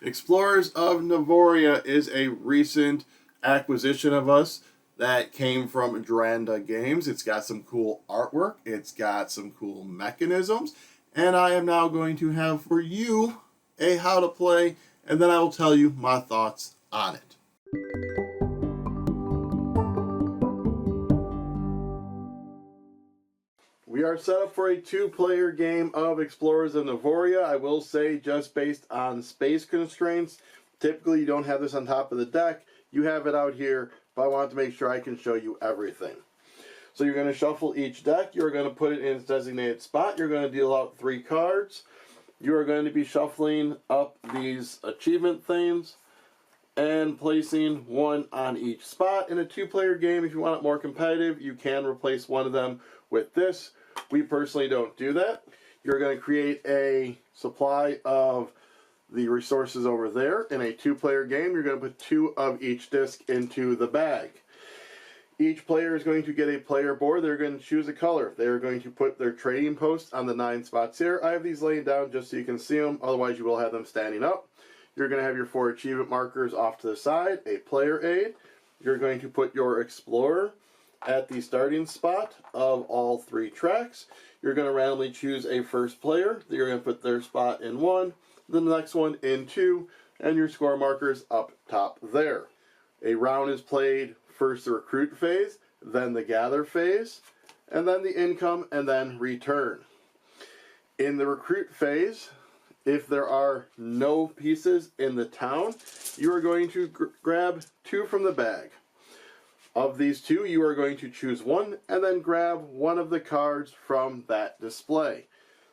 Explorers of Navoria is a recent acquisition of us that came from Dranda Games. It's got some cool artwork, it's got some cool mechanisms, and I am now going to have for you a how to play, and then I will tell you my thoughts on it. We are set up for a two-player game of Explorers of Navoria. I will say, just based on space constraints, typically you don't have this on top of the deck. You have it out here, but I want to make sure I can show you everything. So you're going to shuffle each deck. You're going to put it in its designated spot. You're going to deal out 3 cards. You are going to be shuffling up these achievement things and placing one on each spot. In a two-player game, if you want it more competitive, you can replace one of them with this. We personally don't do that. You're going to create a supply of the resources over there. In a two-player game, you're going to put 2 of each disc into the bag. Each player is going to get a player board. They're going to choose a color. They're going to put their trading posts on the 9 spots here. I have these laying down just so you can see them. Otherwise, you will have them standing up. You're going to have your 4 achievement markers off to the side, a player aid. You're going to put your explorer at the starting spot of all 3 tracks. You're going to randomly choose a first player. You're going to put their spot in 1, then the next one in 2, and your score markers up top there. A round is played first the recruit phase, then the gather phase, and then the income, and then return. In the recruit phase, if there are no pieces in the town, you are going to grab 2 from the bag. Of these 2, you are going to choose one and then grab one of the cards from that display.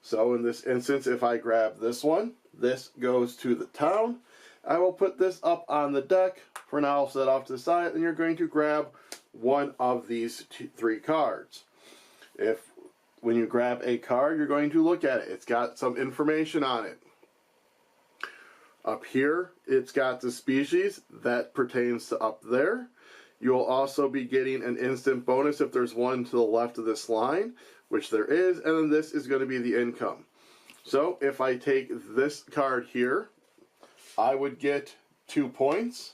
So in this instance, if I grab this one, this goes to the town. I will put this up on the deck. For now, I'll set off to the side, and you're going to grab one of these 3 cards. When you grab a card, you're going to look at it. It's got some information on it. Up here, it's got the species that pertains to up there. You will also be getting an instant bonus if there's one to the left of this line, which there is, and then this is going to be the income. So if I take this card here, I would get 2 points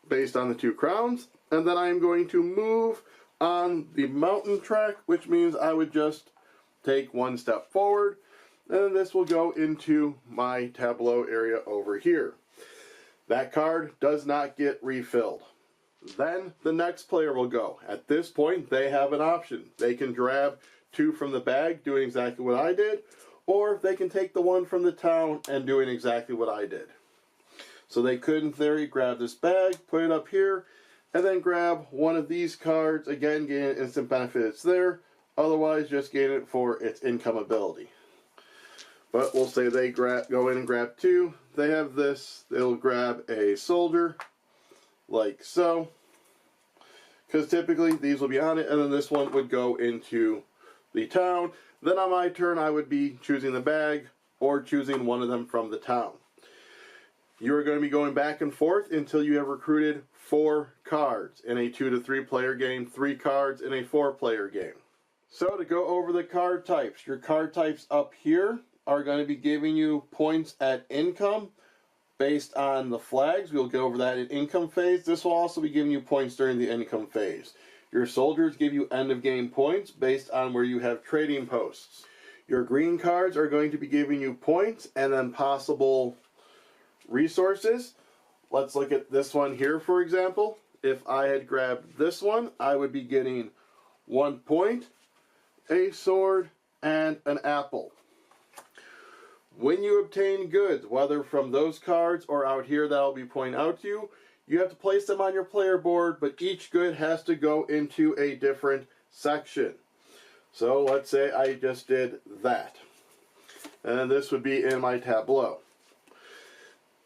based on the 2 crowns, and then I am going to move on the mountain track, which means I would just take 1 step forward, and then this will go into my tableau area over here. That card does not get refilled. Then the next player will go. At this point, they have an option. They can grab 2 from the bag, doing exactly what I did, or they can take the 1 from the town and doing exactly what I did. So they could, in theory, grab this bag, put it up here, and then grab one of these cards. Again, gain an instant benefit, it's there. Otherwise, just gain it for its income ability. But we'll say they go in and grab 2. They have this. They'll grab a soldier, like so. Because typically, these will be on it, and then this one would go into the town. Then on my turn, I would be choosing the bag or choosing one of them from the town. You are going to be going back and forth until you have recruited 4 cards. In a 2 to 3 player game, 3 cards in a 4 player game. So to go over the card types, your card types up here are going to be giving you points at income based on the flags. We'll go over that in income phase. This will also be giving you points during the income phase. Your soldiers give you end of game points based on where you have trading posts. Your green cards are going to be giving you points and then possible resources. Let's look at this one here, for example. If I had grabbed this one, I would be getting 1 point, a sword, and an apple. When you obtain goods, whether from those cards or out here that I'll be pointing out to you, you have to place them on your player board, but each good has to go into a different section. So let's say I just did that. And this would be in my tableau.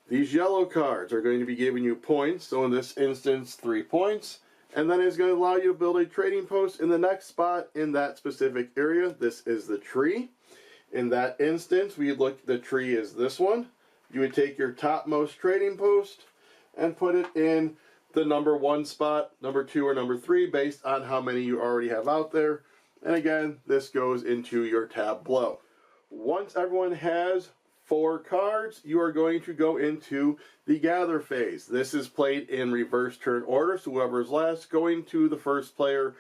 These yellow cards are going to be giving you points, so in this instance 3 points, and then it's going to allow you to build a trading post in the next spot in that specific area. This is the tree. In that instance, the tree is this one. You would take your topmost trading post and put it in the number 1 spot, number 2, or number 3, based on how many you already have out there. And again, this goes into your tableau. Once everyone has 4 cards, you are going to go into the gather phase. This is played in reverse turn order, so whoever is last going to the first player,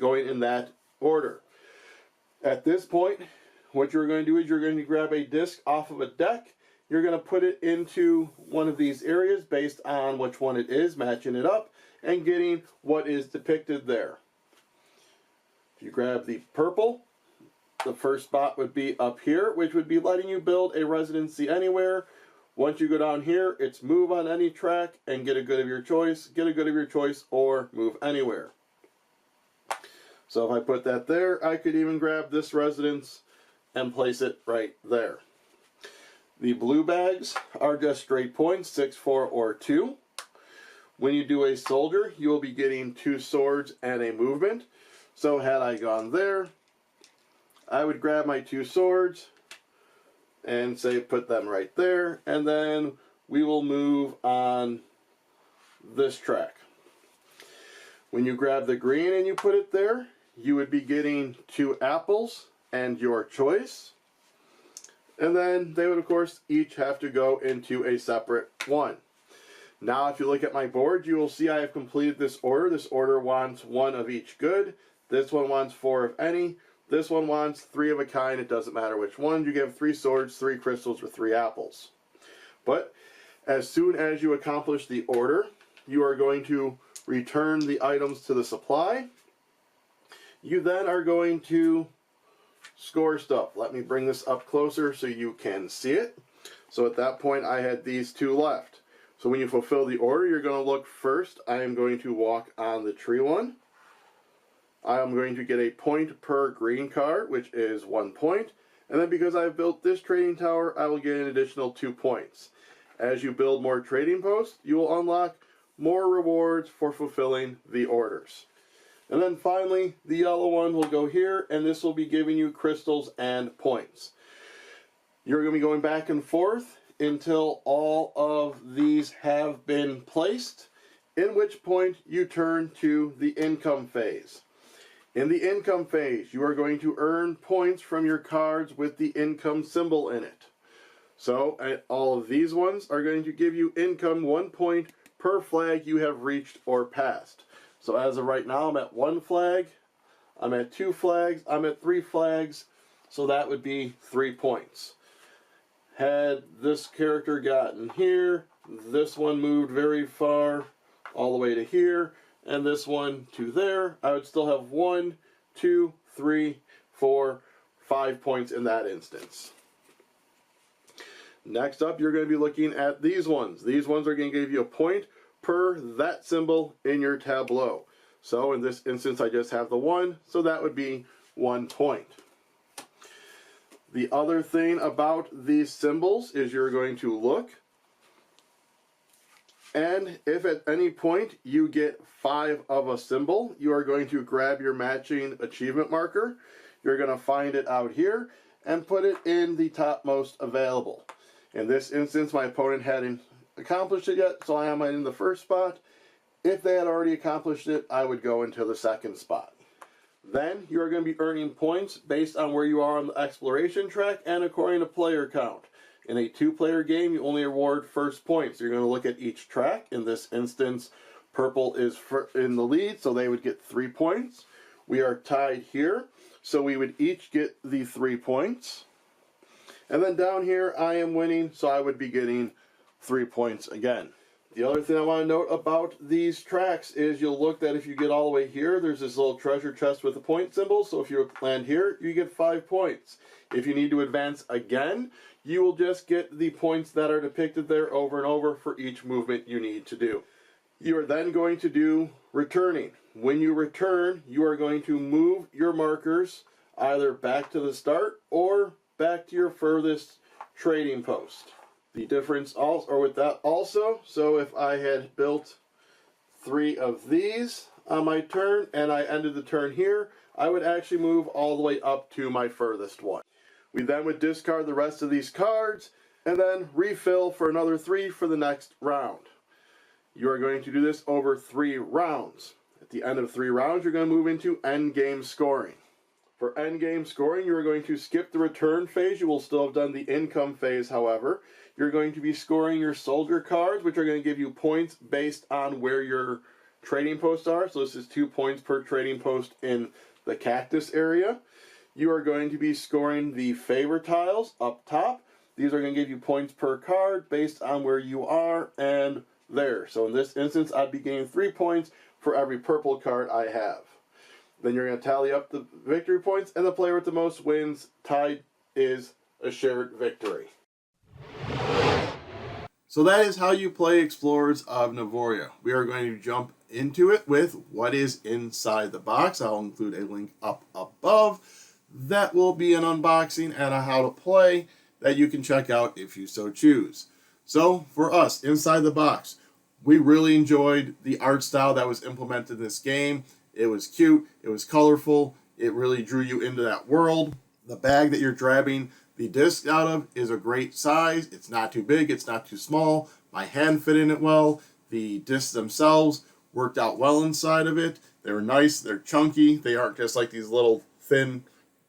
going in that order. At this point, what you're going to do is you're going to grab a disc off of a deck. You're going to put it into one of these areas based on which one it is, matching it up, and getting what is depicted there. If you grab the purple, the first spot would be up here, which would be letting you build a residency anywhere. Once you go down here, it's move on any track and get a good of your choice, or move anywhere. So if I put that there, I could even grab this residence and place it right there. The blue bags are just straight points, 6, 4, or 2. When you do a soldier, you will be getting 2 swords and a movement. So had I gone there, I would grab my 2 swords and say put them right there, and then we will move on this track. When you grab the green and you put it there, you would be getting 2 apples and your choice. And then they would, of course, each have to go into a separate one. Now, if you look at my board, you will see I have completed this order. This order wants 1 of each good. This one wants 4 of any. This one wants 3 of a kind. It doesn't matter which one. You get 3 swords, 3 crystals, or 3 apples. But as soon as you accomplish the order, you are going to return the items to the supply. You then are going to score stuff. Let me bring this up closer so you can see it. So at that point, I had these 2 left. So when you fulfill the order, you're going to look first. I am going to walk on the tree one. I am going to get a point per green card, which is 1 point. And then because I've built this trading tower, I will get an additional 2 points. As you build more trading posts, you will unlock more rewards for fulfilling the orders. And then finally, the yellow one will go here, and this will be giving you crystals and points. You're going to be going back and forth until all of these have been placed, in which point you turn to the income phase. In the income phase, you are going to earn points from your cards with the income symbol in it. So, all of these ones are going to give you income 1 point per flag you have reached or passed. So as of right now, I'm at 1 flag, I'm at 2 flags, I'm at 3 flags, so that would be 3 points. Had this character gotten here, this one moved very far, all the way to here, and this one to there, I would still have 1, 2, 3, 4, 5 points in that instance. Next up, you're going to be looking at these ones. These ones are going to give you a point per that symbol in your tableau. So in this instance, I just have the 1, so that would be 1 point. The other thing about these symbols is you're going to look, and if at any point you get 5 of a symbol, you are going to grab your matching achievement marker. You're going to find it out here and put it in the topmost available. In this instance, my opponent hadn't accomplished it yet, so I am in the first spot. If they had already accomplished it, I would go into the second spot. Then you are going to be earning points based on where you are on the exploration track and according to player count. In a 2-player game, you only award first points. You're going to look at each track. In this instance, purple is in the lead, so they would get 3 points. We are tied here, so we would each get the 3 points. And then down here, I am winning, so I would be getting 3 points again. The other thing I want to note about these tracks is you'll look that if you get all the way here, there's this little treasure chest with a point symbol. So if you land here, you get 5 points. If you need to advance again, you will just get the points that are depicted there over and over for each movement you need to do. You are then going to do returning. When you return, you are going to move your markers either back to the start or back to your furthest trading post. The difference also, or with that also, so if I had built 3 of these on my turn and I ended the turn here, I would actually move all the way up to my furthest one. We then would discard the rest of these cards and then refill for another 3 for the next round. You are going to do this over 3 rounds. At the end of 3 rounds, you're going to move into end game scoring. For endgame scoring, you are going to skip the return phase. You will still have done the income phase, however. You're going to be scoring your soldier cards, which are going to give you points based on where your trading posts are. So this is 2 points per trading post in the cactus area. You are going to be scoring the favor tiles up top. These are going to give you points per card based on where you are and there. So in this instance, I'd be getting 3 points for every purple card I have. Then you're going to tally up the victory points, and the player with the most wins tied is a shared victory. So that is how you play Explorers of Navoria. We are going to jump into it with what is inside the box. I'll include a link up above. That will be an unboxing and a how to play that you can check out if you so choose. So for us, inside the box, we really enjoyed the art style that was implemented in this game. It was cute, it was colorful, it really drew you into that world. The bag that you're grabbing the disc out of is a great size. It's not too big, it's not too small. My hand fit in it well. The discs themselves worked out well inside of it. They're nice, they're chunky. They aren't just like these little thin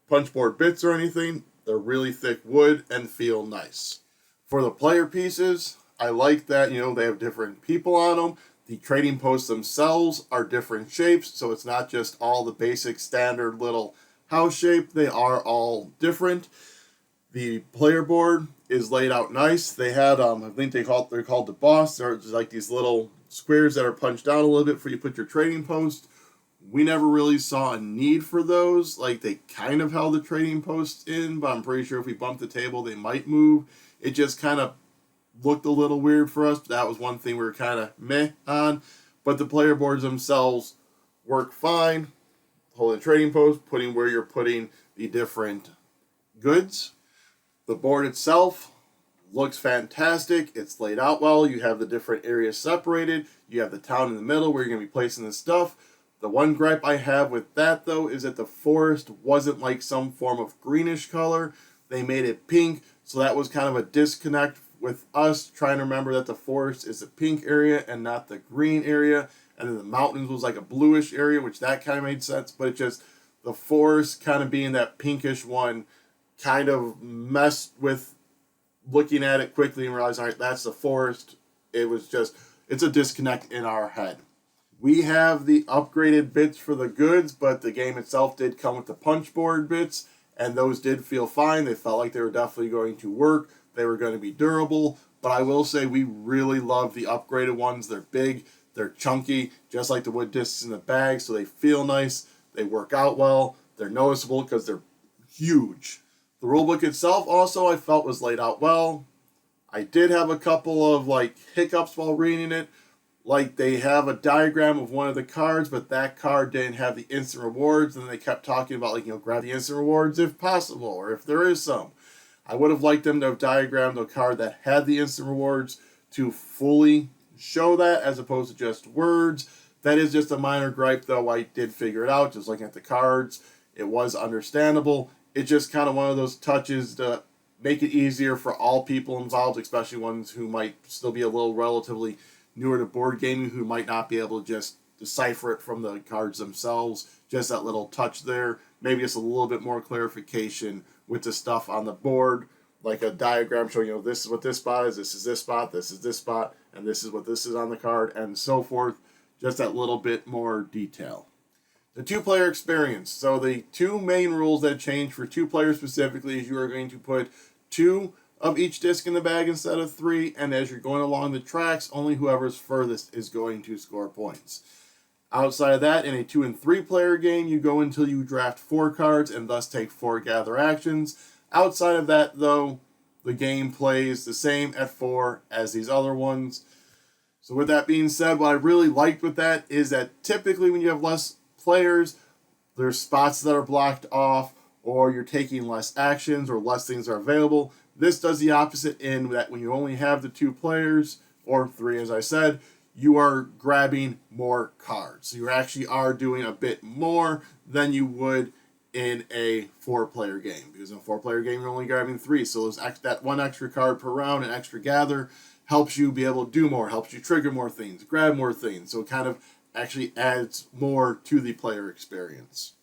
punchboard bits or anything. They're really thick wood and feel nice. For the player pieces, I like that, they have different people on them. The trading posts themselves are different shapes, so it's not just all the basic standard little house shape. They are all different. The player board is laid out nice. They had, I think they're called the boss. They're just like these little squares that are punched down a little bit for you to put your trading post. We never really saw a need for those. Like, they kind of held the trading posts in, but I'm pretty sure if we bumped the table, they might move. It just kind of looked a little weird for us. That was one thing we were kind of meh on. But the player boards themselves work fine. Holding trading post, putting where you're putting the different goods. The board itself looks fantastic. It's laid out well. You have the different areas separated. You have the town in the middle where you're going to be placing the stuff. The one gripe I have with that, though, is that the forest wasn't like some form of greenish color. They made it pink, so that was kind of a disconnect with us trying to remember that the forest is the pink area and not the green area. And then the mountains was like a bluish area, which that kind of made sense. But it just, the forest kind of being that pinkish one kind of messed with looking at it quickly and realizing, all right, that's the forest. It was just, it's a disconnect in our head. We have the upgraded bits for the goods, but the game itself did come with the punch board bits, and those did feel fine. They felt like they were definitely going to work. They were going to be durable, but I will say we really love the upgraded ones. They're big, they're chunky, just like the wood discs in the bag, so they feel nice. They work out well. They're noticeable because they're huge. The rulebook itself also I felt was laid out well. I did have a couple of hiccups while reading it. Like, they have a diagram of one of the cards, but that card didn't have the instant rewards, and they kept talking about, grab the instant rewards if possible, or if there is some. I would have liked them to have diagrammed a card that had the instant rewards to fully show that, as opposed to just words. That is just a minor gripe, though. I did figure it out, just looking at the cards. It was understandable. It's just kind of one of those touches to make it easier for all people involved, especially ones who might still be a little relatively newer to board gaming, who might not be able to just decipher it from the cards themselves. Just that little touch there. Maybe it's a little bit more clarification with the stuff on the board, like a diagram showing, this is what this spot is, this is this spot, this is this spot, and this is what this is on the card, and so forth. Just that little bit more detail. The two-player experience. So the two main rules that change for two players specifically is you are going to put 2 of each disc in the bag instead of 3, and as you're going along the tracks, only whoever's furthest is going to score points. Outside of that, in a 2 and 3 player game, you go until you draft 4 cards and thus take 4 gather actions. Outside of that, though, the game plays the same at 4 as these other ones. So with that being said, what I really liked with that is that typically when you have less players, there's spots that are blocked off, or you're taking less actions, or less things are available. This does the opposite in that when you only have the 2 players, or 3 as I said, you are grabbing more cards. So you actually are doing a bit more than you would in a 4-player game. Because in a 4-player game, you're only grabbing 3. So that 1 extra card per round, an extra gather, helps you be able to do more, helps you trigger more things, grab more things. So it kind of actually adds more to the player experience.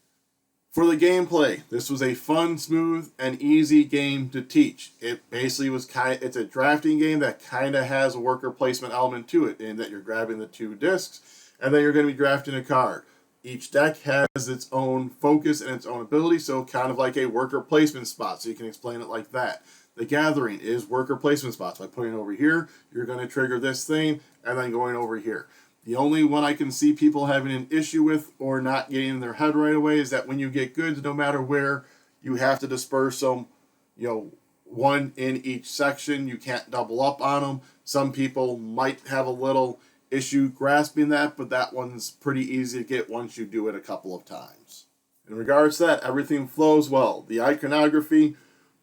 For the gameplay, this was a fun, smooth, and easy game to teach. It basically was it's a drafting game that kind of has a worker placement element to it, in that you're grabbing the 2 discs, and then you're going to be drafting a card. Each deck has its own focus and its own ability, so kind of like a worker placement spot, so you can explain it like that. The gathering is worker placement spots. By putting it over here, you're going to trigger this thing, and then going over here. The only one I can see people having an issue with or not getting in their head right away is that when you get goods, no matter where, you have to disperse them, one in each section. You can't double up on them. Some people might have a little issue grasping that, but that one's pretty easy to get once you do it a couple of times. In regards to that, everything flows well. The iconography,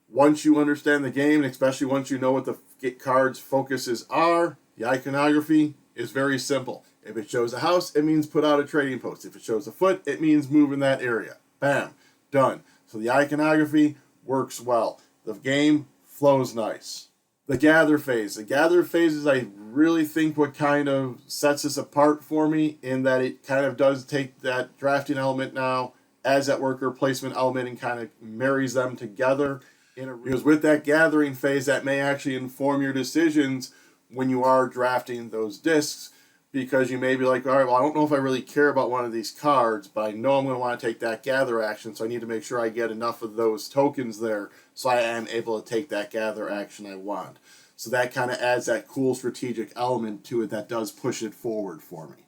once you understand the game, and especially once you know what the card's focuses are, the iconography is very simple. If it shows a house, it means put out a trading post. If it shows a foot, it means move in that area. Bam, done. So the iconography works well. The game flows nice. The gather phase. The gather phase is, I really think, what kind of sets this apart for me, in that it kind of does take that drafting element now as that worker placement element and kind of marries them together. Because with that gathering phase, that may actually inform your decisions when you are drafting those discs, because you may be like, all right, well, I don't know if I really care about one of these cards, but I know I'm going to want to take that gather action, so I need to make sure I get enough of those tokens there so I am able to take that gather action I want. So that kind of adds that cool strategic element to it that does push it forward for me.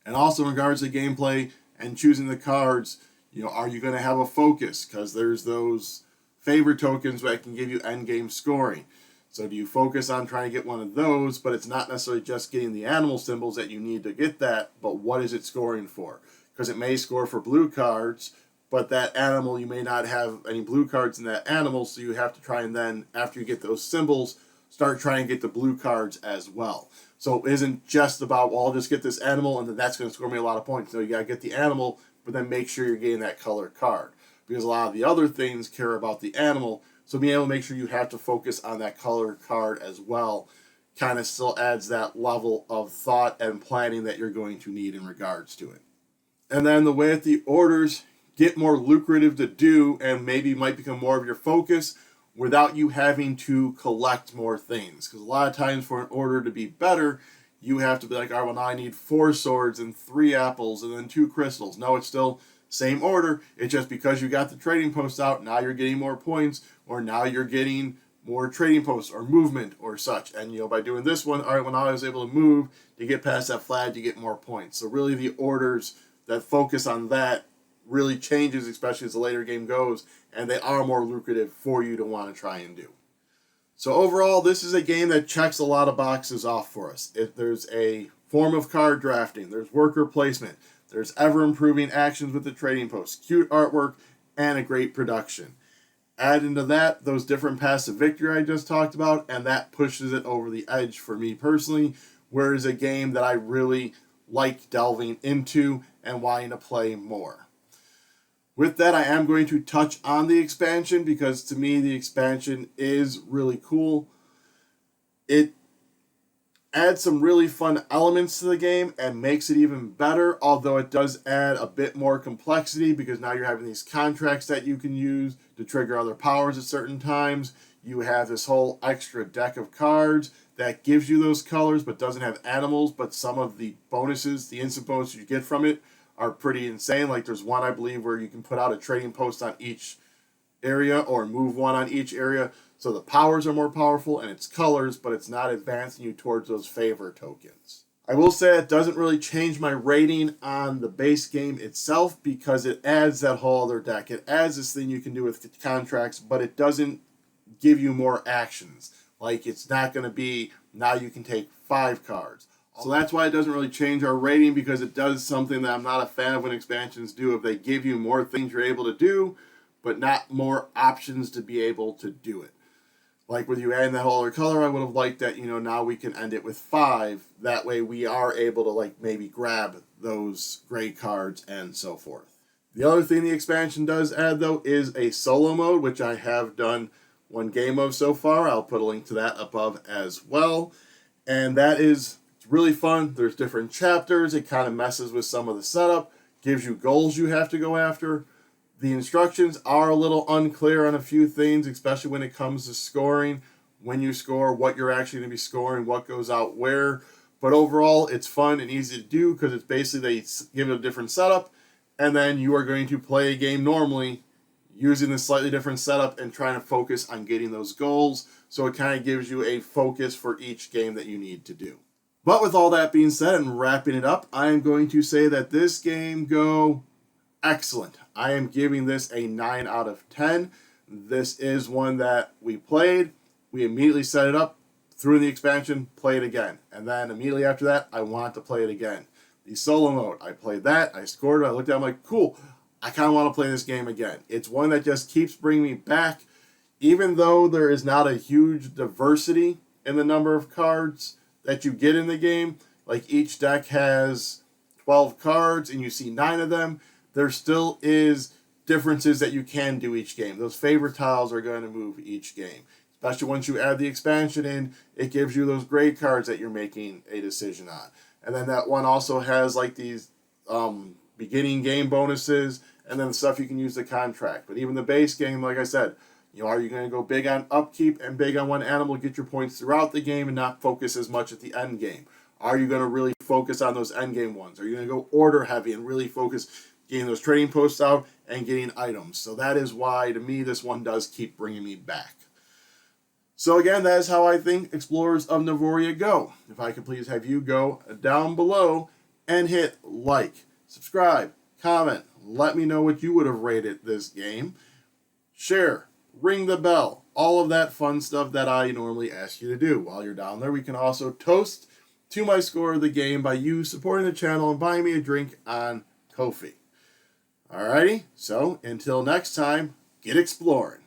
And also in regards to gameplay and choosing the cards, are you going to have a focus? Because there's those favor tokens that can give you endgame scoring. So do you focus on trying to get one of those, but it's not necessarily just getting the animal symbols that you need to get that, but what is it scoring for? Because it may score for blue cards, but that animal, you may not have any blue cards in that animal, so you have to try and then, after you get those symbols, start trying to get the blue cards as well. So it isn't just about, well, I'll just get this animal and then that's going to score me a lot of points. No, you got to get the animal, but then make sure you're getting that colored card. Because a lot of the other things care about the animal, so being able to make sure you have to focus on that color card as well kind of still adds that level of thought and planning that you're going to need in regards to it. And then the way that the orders get more lucrative to do and maybe might become more of your focus without you having to collect more things. Because a lot of times for an order to be better, you have to be like, all right, well, now I need 4 swords and 3 apples and then 2 crystals. No, it's still same order. It's just because you got the trading posts out, now you're getting more points, or now you're getting more trading posts or movement or such. And by doing this one, all right, when I was able to move to get past that flag, you get more points. So really the orders that focus on that really changes, especially as the later game goes, and they are more lucrative for you to want to try and do. So overall, this is a game that checks a lot of boxes off for us. There's a form of card drafting, there's worker placement, there's ever-improving actions with the trading posts, cute artwork, and a great production. Add into that those different paths to victory I just talked about, and that pushes it over the edge for me personally, whereas a game that I really like delving into and wanting to play more. With that, I am going to touch on the expansion, because to me the expansion is really cool. It adds some really fun elements to the game and makes it even better, although it does add a bit more complexity, because now you're having these contracts that you can use to trigger other powers at certain times. You have this whole extra deck of cards that gives you those colors but doesn't have animals, but some of the bonuses, the instant bonuses you get from it, are pretty insane. Like there's one, I believe, where you can put out a trading post on each area or move one on each area. So the powers are more powerful and it's colors, but it's not advancing you towards those favor tokens. I will say it doesn't really change my rating on the base game itself, because it adds that whole other deck. It adds this thing you can do with contracts, but it doesn't give you more actions. Like it's not going to be, now you can take 5 cards. So that's why it doesn't really change our rating, because it does something that I'm not a fan of when expansions do. If they give you more things you're able to do, but not more options to be able to do it. Like with you adding that whole other color, I would have liked that, now we can end it with 5. That way we are able to maybe grab those gray cards and so forth. The other thing the expansion does add though is a solo mode, which I have done 1 game of so far. I'll put a link to that above as well. And that is really fun. There's different chapters. It kind of messes with some of the setup, gives you goals you have to go after. The instructions are a little unclear on a few things, especially when it comes to scoring. When you score, what you're actually going to be scoring, what goes out where. But overall, it's fun and easy to do because it's basically they give it a different setup, and then you are going to play a game normally using this slightly different setup and trying to focus on getting those goals. So it kind of gives you a focus for each game that you need to do. But with all that being said and wrapping it up, I am going to say that this game go excellent. I am giving this a 9 out of 10. This is one that we played. We immediately set it up, threw in the expansion, played again. And then immediately after that, I want to play it again. The solo mode, I played that, I scored it, I looked at it, I'm like, cool, I kind of want to play this game again. It's one that just keeps bringing me back. Even though there is not a huge diversity in the number of cards that you get in the game, like each deck has 12 cards and you see 9 of them, there still is differences that you can do each game. Those favorite tiles are going to move each game. Especially once you add the expansion in, it gives you those grade cards that you're making a decision on. And then that one also has like these beginning game bonuses and then stuff you can use to contract. But even the base game, like I said, are you going to go big on upkeep and big on one animal, get your points throughout the game and not focus as much at the end game? Are you going to really focus on those end game ones? Are you going to go order heavy and really focus getting those trading posts out and getting items? So that is why, to me, this one does keep bringing me back. So again, that is how I think Explorers of Navoria go. If I could please have you go down below and hit like, subscribe, comment, let me know what you would have rated this game, share, ring the bell, all of that fun stuff that I normally ask you to do. While you're down there, we can also toast to my score of the game by you supporting the channel and buying me a drink on Ko-fi. Alrighty, so until next time, get exploring.